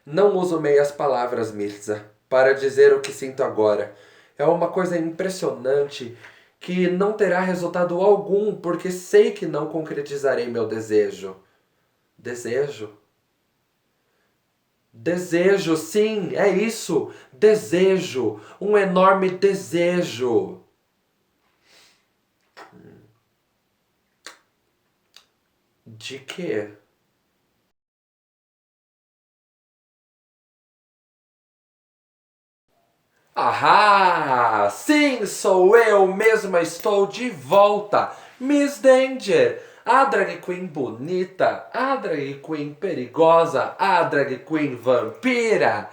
Não uso meias palavras, Mirza, para dizer o que sinto agora. É uma coisa impressionante que não terá resultado algum, porque sei que não concretizarei meu desejo. Desejo? Desejo, sim, é isso. Desejo. Um enorme desejo. De quê? Ahá! Sim, sou eu mesma, estou de volta! Miss Danger! A drag queen bonita, a drag queen perigosa, a drag queen vampira!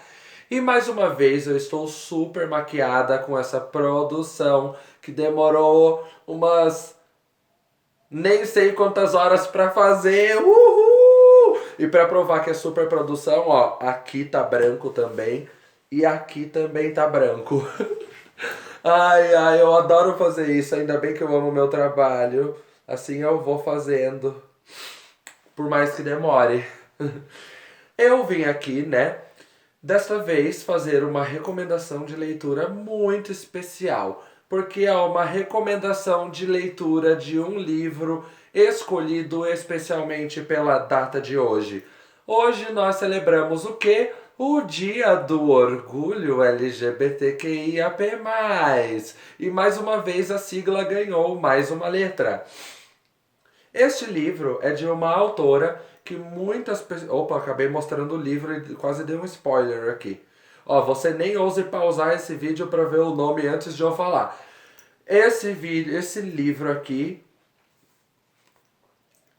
E mais uma vez eu estou super maquiada com essa produção que demorou umas nem sei quantas horas pra fazer. Uhul! E pra provar que é super produção, ó, aqui tá branco também e aqui também tá branco. Ai, ai, eu adoro fazer isso. Ainda bem que eu amo meu trabalho. Assim eu vou fazendo, por mais que demore. Eu vim aqui, né, desta vez fazer uma recomendação de leitura muito especial, porque é uma recomendação de leitura de um livro escolhido especialmente pela data de hoje. Hoje nós celebramos o quê? O Dia do Orgulho LGBTQIAP+. E mais uma vez a sigla ganhou mais uma letra. Este livro é de uma autora que muitas pessoas. Opa, acabei mostrando o livro e quase dei um spoiler aqui. Ó, você nem ouse pausar esse vídeo para ver o nome antes de eu falar. Esse livro aqui,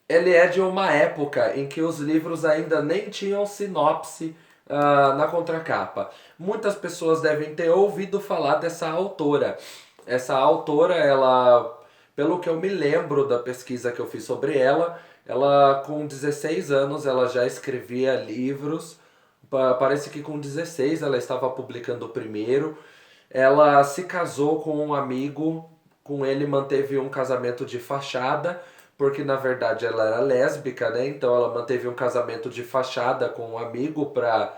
ele é de uma época em que os livros ainda nem tinham sinopse na contracapa. Muitas pessoas devem ter ouvido falar dessa autora. Essa autora, ela, pelo que eu me lembro da pesquisa que eu fiz sobre ela com 16 anos ela já escrevia livros. Parece que com 16 ela estava publicando o primeiro. Ela se casou com um amigo, com ele manteve um casamento de fachada, porque na verdade ela era lésbica, né? Então ela manteve um casamento de fachada com um amigo pra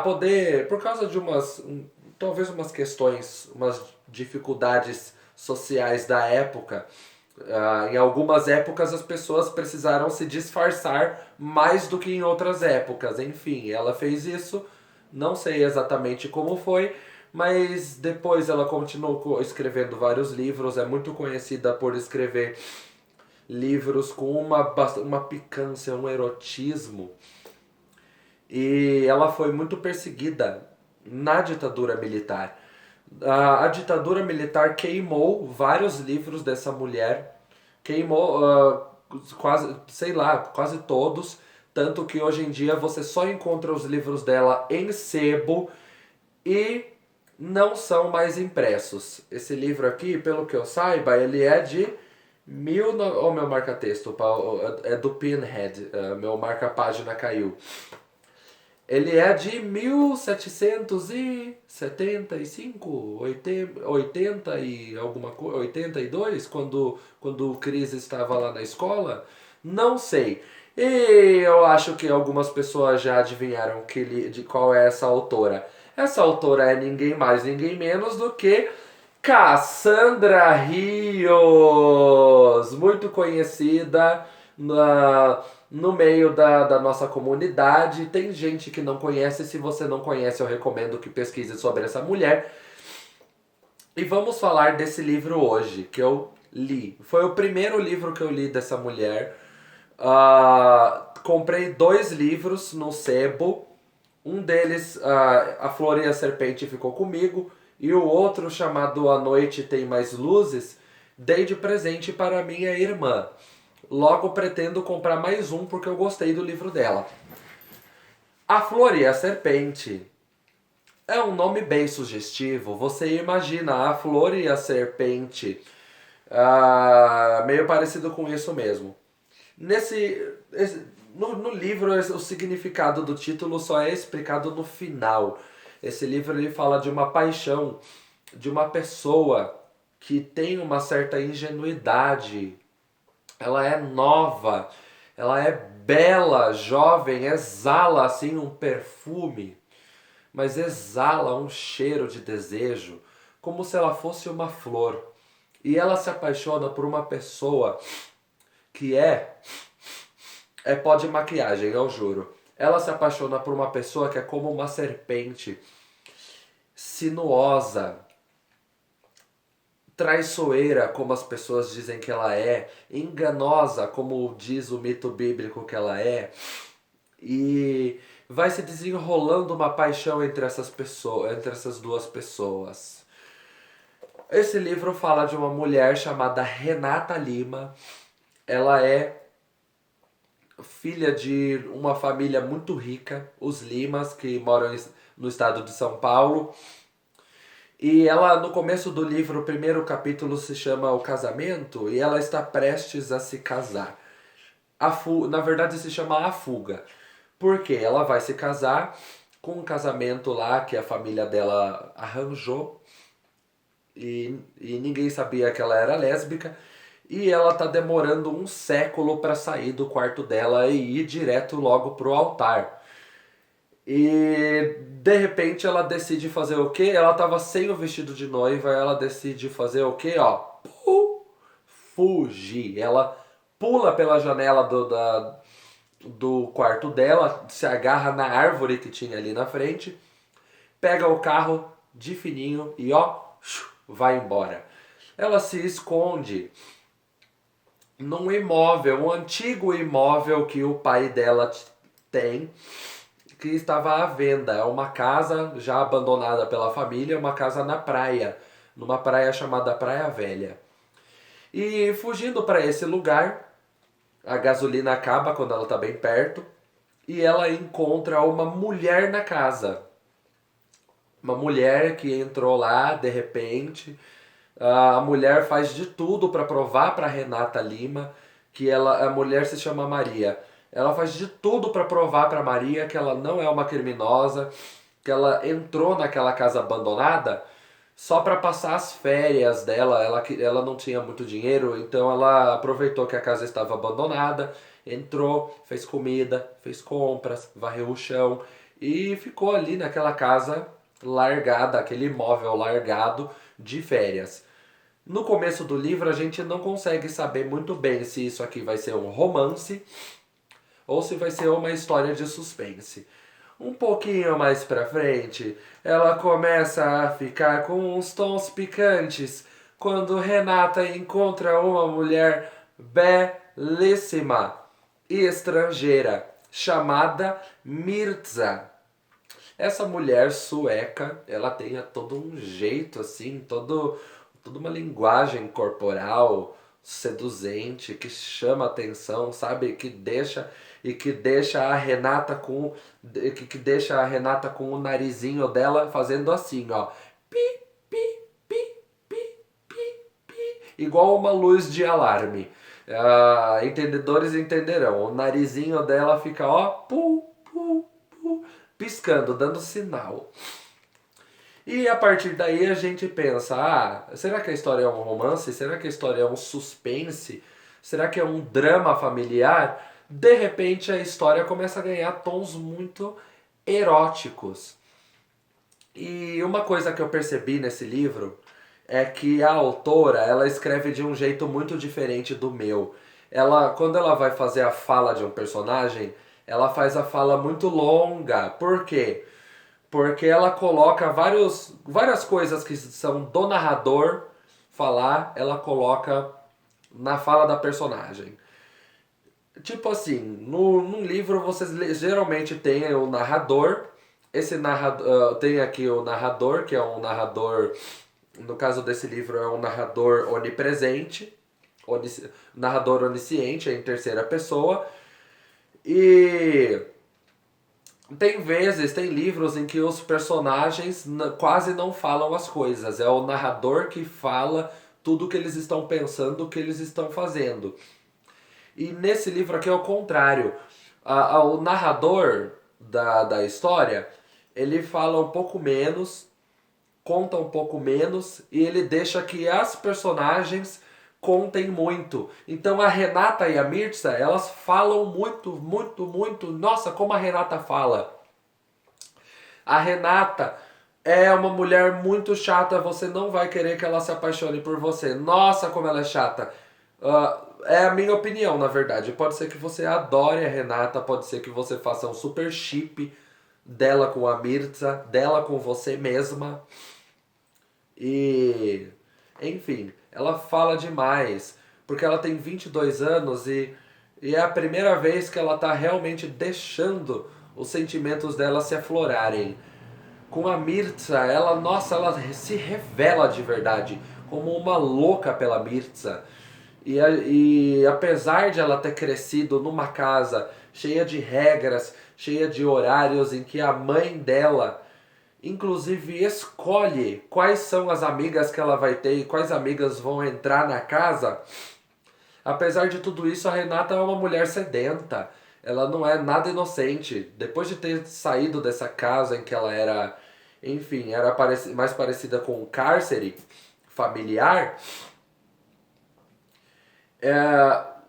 poder, por causa de talvez umas questões, umas dificuldades sociais da época. Em algumas épocas as pessoas precisaram se disfarçar mais do que em outras épocas. Enfim, ela fez isso, não sei exatamente como foi, mas depois ela continuou escrevendo vários livros, é muito conhecida por escrever livros com uma picância, um erotismo. E ela foi muito perseguida na ditadura militar. A ditadura militar queimou vários livros dessa mulher, queimou quase, sei lá, quase todos, tanto que hoje em dia você só encontra os livros dela em sebo e não são mais impressos. Esse livro aqui, pelo que eu saiba, ele é de oh, meu marca-texto, é do Pinhead, meu marca-página caiu. Ele é de 1775, 80 e alguma coisa, 82, quando o Chris estava lá na escola? Não sei. E eu acho que algumas pessoas já adivinharam de qual é essa autora. Essa autora é ninguém mais, ninguém menos do que Cassandra Rios, muito conhecida no meio da nossa comunidade. Tem gente que não conhece, se você não conhece eu recomendo que pesquise sobre essa mulher. E vamos falar desse livro hoje, que eu li. Foi o primeiro livro que eu li dessa mulher. Comprei 2 livros no sebo. Um deles, A Flor e a Serpente, ficou comigo. E o outro, chamado A Noite Tem Mais Luzes, dei de presente para minha irmã. Logo pretendo comprar mais um porque eu gostei do livro dela. A Flor e a Serpente é um nome bem sugestivo. Você imagina a flor e a serpente, meio parecido com isso mesmo. No livro, o significado do título só é explicado no final. Esse livro ele fala de uma paixão de uma pessoa que tem uma certa ingenuidade. Ela é nova, ela é bela, jovem, exala assim um perfume, mas exala um cheiro de desejo, como se ela fosse uma flor. E ela se apaixona por uma pessoa que é pó de maquiagem, eu juro. Ela se apaixona por uma pessoa que é como uma serpente, sinuosa, traiçoeira, como as pessoas dizem que ela é, enganosa, como diz o mito bíblico que ela é, e vai se desenrolando uma paixão entre essas pessoas, entre essas duas pessoas. Esse livro fala de uma mulher chamada Renata Lima. Ela é filha de uma família muito rica, os Limas, que moram no estado de São Paulo. E ela, no começo do livro, o primeiro capítulo se chama O Casamento, e ela está prestes a se casar. Na verdade se chama A Fuga, porque ela vai se casar com um casamento lá que a família dela arranjou, e ninguém sabia que ela era lésbica, e ela tá demorando um século para sair do quarto dela e ir direto logo pro altar. E de repente ela decide fazer o quê? Ela tava sem o vestido de noiva, ela decide fazer o quê? Ó, fugir. Ela pula pela janela do quarto dela, se agarra na árvore que tinha ali na frente, pega o carro de fininho e ó, vai embora. Ela se esconde num imóvel, um antigo imóvel que o pai dela tem, que estava à venda. É uma casa já abandonada pela família, uma casa na praia, numa praia chamada Praia Velha. E fugindo para esse lugar, a gasolina acaba quando ela está bem perto, e ela encontra uma mulher na casa. Uma mulher que entrou lá de repente. A mulher faz de tudo para provar para Renata Lima que a mulher se chama Maria. Ela faz de tudo para provar para Maria que ela não é uma criminosa, que ela entrou naquela casa abandonada só para passar as férias dela. Ela não tinha muito dinheiro, então ela aproveitou que a casa estava abandonada, entrou, fez comida, fez compras, varreu o chão e ficou ali naquela casa largada, aquele imóvel largado de férias. No começo do livro a gente não consegue saber muito bem se isso aqui vai ser um romance ou se vai ser uma história de suspense. Um pouquinho mais pra frente, ela começa a ficar com uns tons picantes quando Renata encontra uma mulher belíssima e estrangeira chamada Mirza. Essa mulher sueca, ela tem todo um jeito assim, toda uma linguagem corporal seduzente que chama atenção, sabe? Que deixa a Renata que deixa a Renata com o narizinho dela fazendo assim, ó. Pi, pi, pi, pi, pi, pi, igual uma luz de alarme. Entendedores entenderão. O narizinho dela fica, ó, pu, pu, pu, piscando, dando sinal. E a partir daí a gente pensa, será que a história é um romance? Será que a história é um suspense? Será que é um drama familiar? De repente a história começa a ganhar tons muito eróticos. E uma coisa que eu percebi nesse livro é que a autora, ela escreve de um jeito muito diferente do meu. Quando ela vai fazer a fala de um personagem, ela faz a fala muito longa. Por quê? Porque ela coloca várias coisas que são do narrador falar, ela coloca na fala da personagem. Tipo assim, num livro vocês geralmente tem o narrador. Esse narrador, tem aqui o narrador, que é um narrador, no caso desse livro é um narrador onipresente, narrador onisciente, é em terceira pessoa. E tem livros em que os personagens quase não falam as coisas. É o narrador que fala tudo o que eles estão pensando, o que eles estão fazendo. E nesse livro aqui é o contrário. O narrador da história, ele fala um pouco menos, conta um pouco menos, e ele deixa que as personagens contém muito. Então a Renata e a Mirtza, elas falam muito, muito, muito. Nossa, como a Renata fala. A Renata é uma mulher muito chata, você não vai querer que ela se apaixone por você. Nossa, como ela é chata. É a minha opinião, na verdade. Pode ser que você adore a Renata, pode ser que você faça um super chip dela com a Mirtza, dela com você mesma. E, enfim, ela fala demais, porque ela tem 22 anos e é a primeira vez que ela tá realmente deixando os sentimentos dela se aflorarem. Com a Mirtza, ela, nossa, ela se revela de verdade, como uma louca pela Mirtza. E apesar de ela ter crescido numa casa cheia de regras, cheia de horários em que a mãe dela inclusive escolhe quais são as amigas que ela vai ter e quais amigas vão entrar na casa. Apesar de tudo isso, a Renata é uma mulher sedenta. Ela não é nada inocente. Depois de ter saído dessa casa em que ela era, enfim, era mais parecida com um cárcere familiar,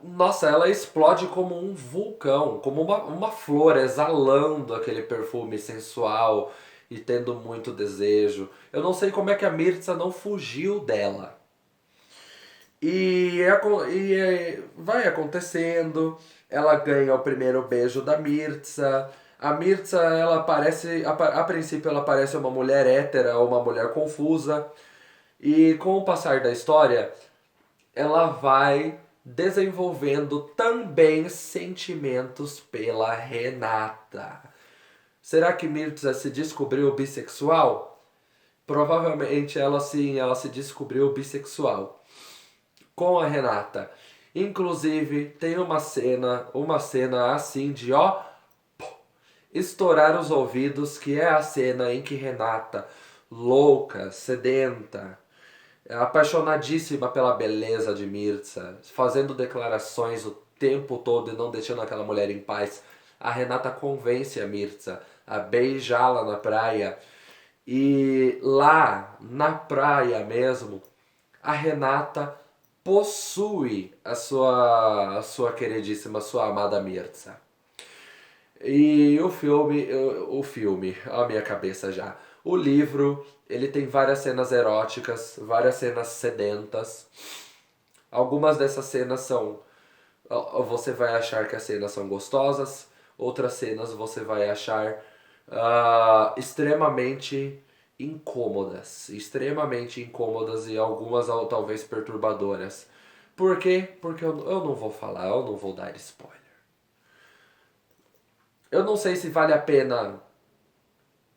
nossa, ela explode como um vulcão, como uma flor, exalando aquele perfume sensual e tendo muito desejo. Eu não sei como é que a Mirtza não fugiu dela. Vai acontecendo, ela ganha o primeiro beijo da Mirtza. A Mirtza, ela parece, a princípio ela parece uma mulher hétera, uma mulher confusa. E com o passar da história, ela vai desenvolvendo também sentimentos pela Renata. Será que Mirtza se descobriu bissexual? Provavelmente ela sim, ela se descobriu bissexual com a Renata. Inclusive, tem uma cena assim de ó, estourar os ouvidos, que é a cena em que Renata, louca, sedenta, apaixonadíssima pela beleza de Mirtza, fazendo declarações o tempo todo e não deixando aquela mulher em paz, a Renata convence a Mirtza a beijá-la na praia. E lá, na praia mesmo, a Renata possui a sua queridíssima, sua amada Mirtza. E o filme, a minha cabeça já. O livro, ele tem várias cenas eróticas, várias cenas sedentas. Algumas dessas cenas são, você vai achar que as cenas são gostosas, outras cenas você vai achar extremamente incômodas e algumas talvez perturbadoras. Por quê? Porque eu não vou falar, eu não vou dar spoiler. Eu não sei se vale a pena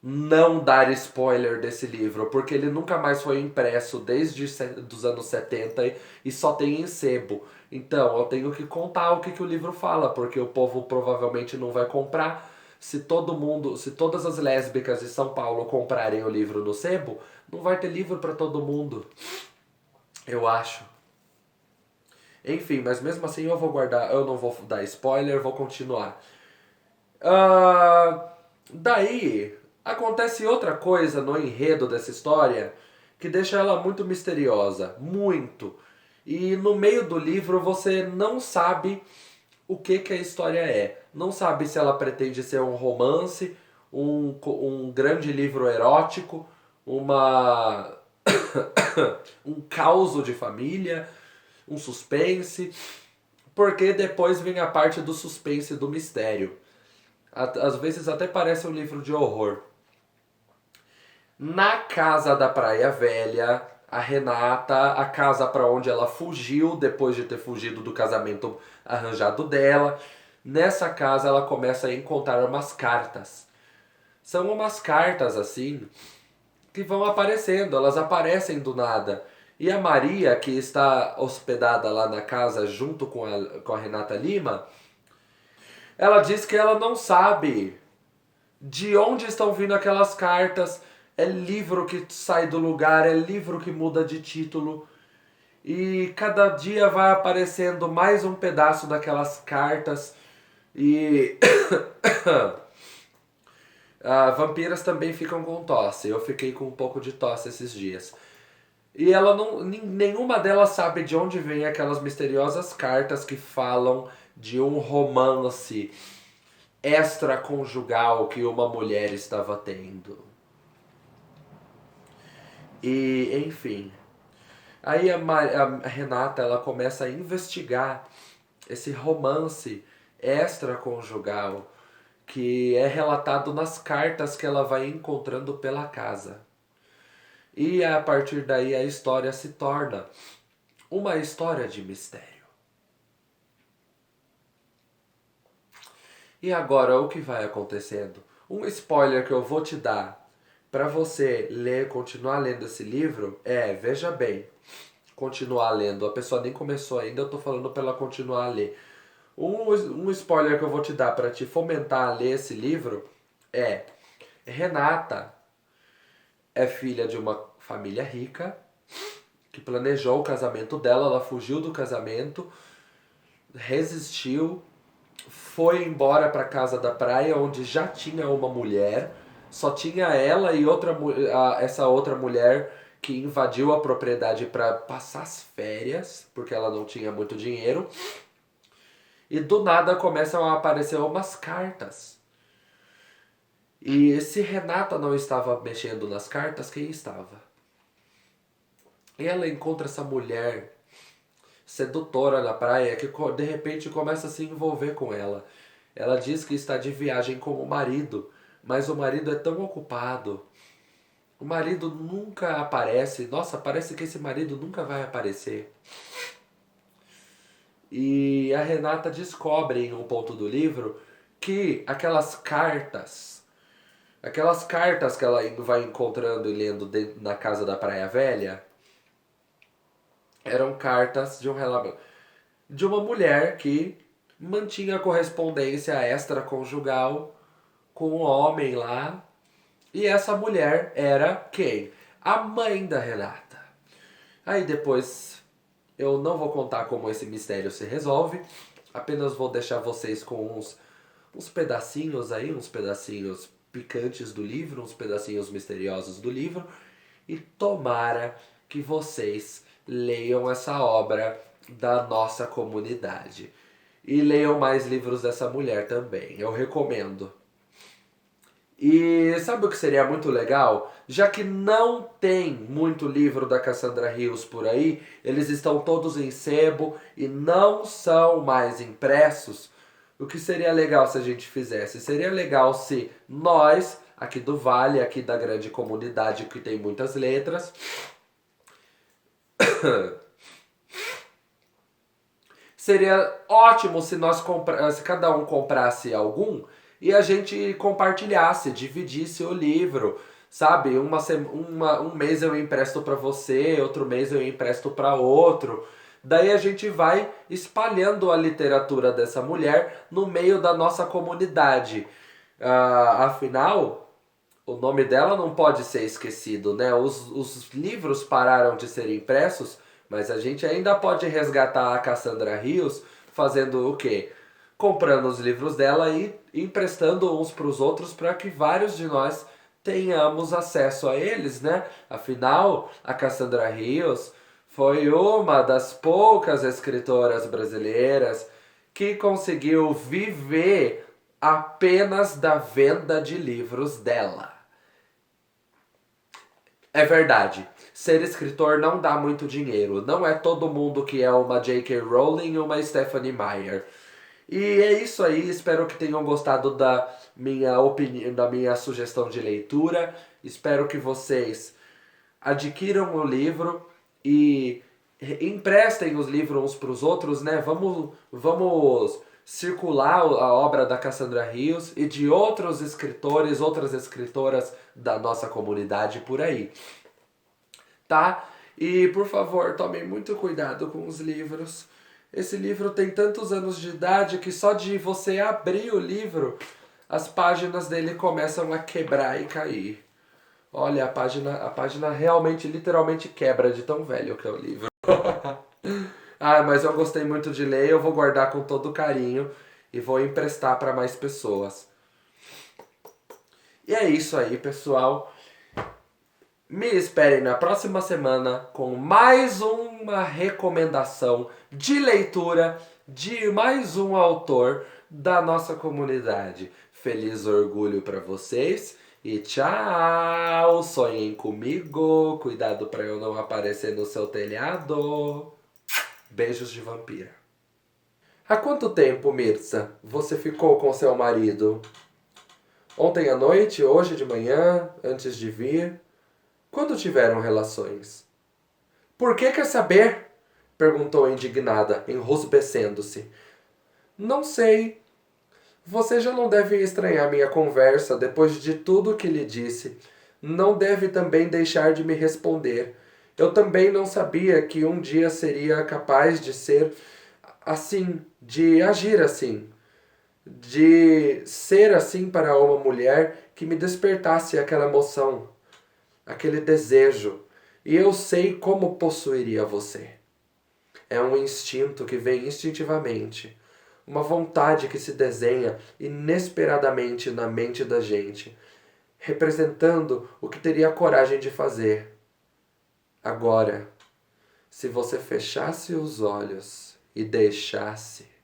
não dar spoiler desse livro, porque ele nunca mais foi impresso desde dos anos 70 e só tem em sebo. Então eu tenho que contar o que o livro fala, porque o povo provavelmente não vai comprar. Se todo mundo, se todas as lésbicas de São Paulo comprarem o livro no sebo, não vai ter livro para todo mundo, eu acho. Enfim, mas mesmo assim eu vou guardar, eu não vou dar spoiler, vou continuar. Ah, daí acontece outra coisa no enredo dessa história que deixa ela muito misteriosa, muito. E no meio do livro você não sabe o que a história é. Não sabe se ela pretende ser um romance, um grande livro erótico, uma um caos de família, um suspense, porque depois vem a parte do suspense e do mistério. Às vezes até parece um livro de horror. Na casa da Praia Velha, a Renata, a casa para onde ela fugiu depois de ter fugido do casamento arranjado dela, nessa casa ela começa a encontrar umas cartas. São umas cartas assim que vão aparecendo, elas aparecem do nada. E a Maria, que está hospedada lá na casa junto com a Renata Lima, ela diz que ela não sabe de onde estão vindo aquelas cartas. É livro que sai do lugar, é livro que muda de título. E cada dia vai aparecendo mais um pedaço daquelas cartas. E vampiras também ficam com tosse. Eu fiquei com um pouco de tosse esses dias. E ela não, nenhuma delas sabe de onde vem aquelas misteriosas cartas que falam de um romance extraconjugal que uma mulher estava tendo. E, enfim. Aí a Renata ela começa a investigar esse romance extraconjugal que é relatado nas cartas que ela vai encontrando pela casa. E a partir daí a história se torna uma história de mistério. E agora o que vai acontecendo? Um spoiler que eu vou te dar para você ler, continuar lendo esse livro veja bem, continuar lendo. A pessoa nem começou ainda, eu tô falando para ela continuar a ler. Um spoiler que eu vou te dar para te fomentar a ler esse livro é: Renata é filha de uma família rica que planejou o casamento dela, ela fugiu do casamento, resistiu, foi embora para casa da praia onde já tinha uma mulher, só tinha ela e essa outra mulher que invadiu a propriedade para passar as férias, porque ela não tinha muito dinheiro. E do nada começam a aparecer umas cartas. E se Renata não estava mexendo nas cartas, quem estava? E ela encontra essa mulher sedutora na praia que de repente começa a se envolver com ela. Ela diz que está de viagem com o marido, mas o marido é tão ocupado. O marido nunca aparece. Nossa, parece que esse marido nunca vai aparecer. E a Renata descobre em um ponto do livro que aquelas cartas que ela vai encontrando e lendo na casa da Praia Velha, eram cartas de uma mulher que mantinha correspondência extraconjugal com um homem lá. E essa mulher era quem? A mãe da Renata. Aí depois eu não vou contar como esse mistério se resolve, apenas vou deixar vocês com uns pedacinhos aí, uns pedacinhos picantes do livro, uns pedacinhos misteriosos do livro, e tomara que vocês leiam essa obra da nossa comunidade. E leiam mais livros dessa mulher também, eu recomendo. E sabe o que seria muito legal? Já que não tem muito livro da Cassandra Rios por aí, eles estão todos em sebo e não são mais impressos. O que seria legal se a gente fizesse? Seria legal se nós, aqui do Vale, aqui da grande comunidade que tem muitas letras, seria ótimo se cada um comprasse algum e a gente compartilhasse, dividisse o livro, sabe? Um mês eu empresto para você, outro mês eu empresto para outro. Daí a gente vai espalhando a literatura dessa mulher no meio da nossa comunidade. Afinal, o nome dela não pode ser esquecido, né? Os livros pararam de ser impressos, mas a gente ainda pode resgatar a Cassandra Rios fazendo o quê? Comprando os livros dela e emprestando uns para os outros para que vários de nós tenhamos acesso a eles, né? Afinal, a Cassandra Rios foi uma das poucas escritoras brasileiras que conseguiu viver apenas da venda de livros dela. É verdade. Ser escritor não dá muito dinheiro. Não é todo mundo que é uma J.K. Rowling ou uma Stephanie Meyer. E é isso aí. Espero que tenham gostado da minha opinião, da minha sugestão de leitura. Espero que vocês adquiram o livro e emprestem os livros uns para os outros, né? Vamos circular a obra da Cassandra Rios e de outros escritores, outras escritoras da nossa comunidade por aí, tá? E por favor, tomem muito cuidado com os livros. Esse livro tem tantos anos de idade que só de você abrir o livro, as páginas dele começam a quebrar e cair. Olha, a página realmente, literalmente quebra de tão velho que é o livro. Mas eu gostei muito de ler, eu vou guardar com todo carinho e vou emprestar para mais pessoas. E é isso aí, pessoal. Me esperem na próxima semana com mais uma recomendação de leitura de mais um autor da nossa comunidade. Feliz orgulho para vocês e tchau! Sonhem comigo, cuidado para eu não aparecer no seu telhado. Beijos de vampira. Há quanto tempo, Mirza, você ficou com seu marido? Ontem à noite, hoje de manhã, antes de vir? Quando tiveram relações? Por que quer saber? Perguntou indignada, enrosbecendo-se. Não sei. Você já não deve estranhar minha conversa depois de tudo que lhe disse. Não deve também deixar de me responder. Eu também não sabia que um dia seria capaz de ser assim, de agir assim, de ser assim para uma mulher que me despertasse aquela emoção, aquele desejo. E eu sei como possuiria você. É um instinto que vem instintivamente, uma vontade que se desenha inesperadamente na mente da gente, representando o que teria coragem de fazer. Agora, se você fechasse os olhos e deixasse